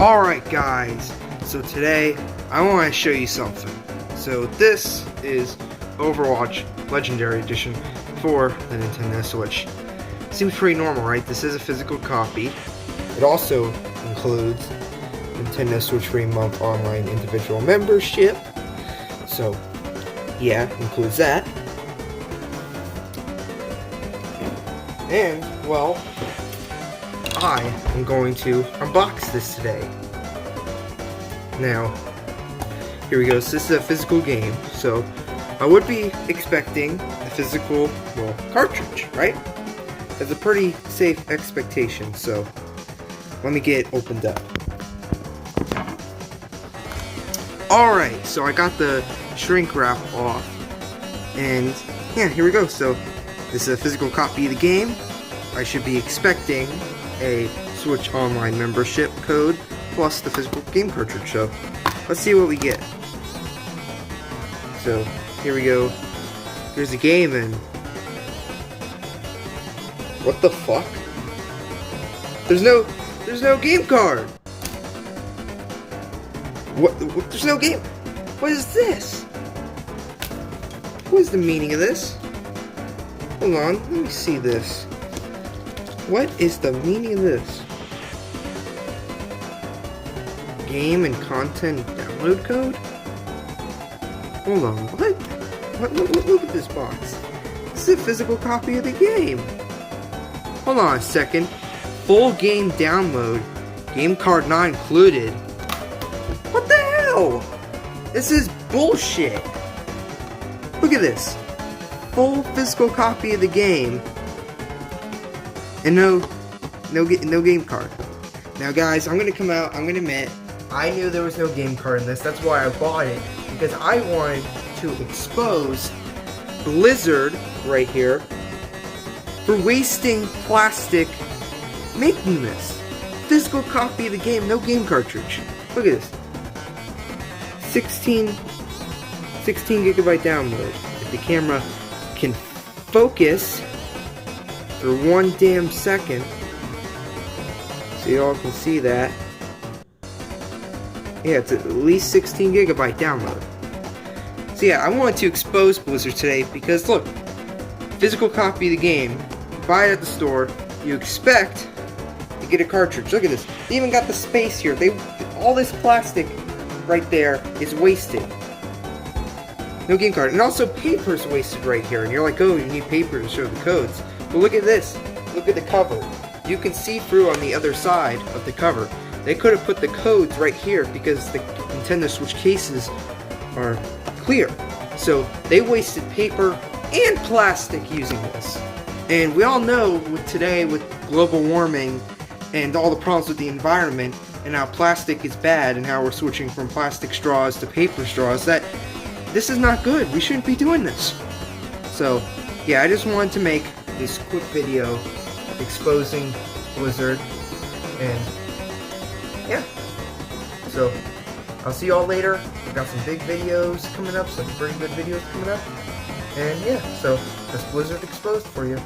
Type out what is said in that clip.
Alright guys, so today I want to show you something. So this is Overwatch Legendary Edition for the Nintendo Switch. Seems pretty normal, right? This is a physical copy. It also includes Nintendo Switch Free Month Online Individual Membership. So yeah, includes that. And, well, I am going to unbox this today. Now, here we go. So this is a physical game, so I would be expecting a physical, well, cartridge, right? That's a pretty safe expectation, so let me get it opened up. Alright, so I got the shrink wrap off, and yeah, here we go. So this is a physical copy of the game. I should be expecting a Switch Online membership code plus the physical game cartridge. So let's see what we get. So here we go. Here's the game, and what the fuck? There's no game card. What? There's no game. What is this? What is the meaning of this? Hold on, let me see this. What is the meaning of this? Game and content download code? Hold on, what? Look at this box. This is a physical copy of the game. Hold on a second. Full game download. Game card not included. What the hell? This is bullshit. Look at this. Full physical copy of the game. And no game card. Now guys, I'm gonna come out, I'm gonna admit, I knew there was no game card in this. That's why I bought it, because I wanted to expose Blizzard right here for wasting plastic making this. Physical copy of the game, no game cartridge. Look at this. 16 gigabyte download. If the camera can focus for 1 damn second, so you all can see that. Yeah, it's at least 16 gigabyte download. So yeah, I wanted to expose Blizzard today because look, physical copy of the game, you buy it at the store, you expect to get a cartridge. Look at this. They even got the space here. All this plastic right there is wasted. No game card. And also paper's wasted right here. And you're like, oh, you need paper to show the codes. But look at this. Look at the cover. You can see through on the other side of the cover. They could have put the codes right here because the Nintendo Switch cases are clear. So they wasted paper and plastic using this. And we all know today with global warming and all the problems with the environment and how plastic is bad and how we're switching from plastic straws to paper straws, that this is not good. We shouldn't be doing this. So yeah, I just wanted to make this quick video exposing Blizzard, and yeah, so I'll see y'all later. I got some big videos coming up, some pretty good videos coming up, and yeah, so that's Blizzard exposed for you.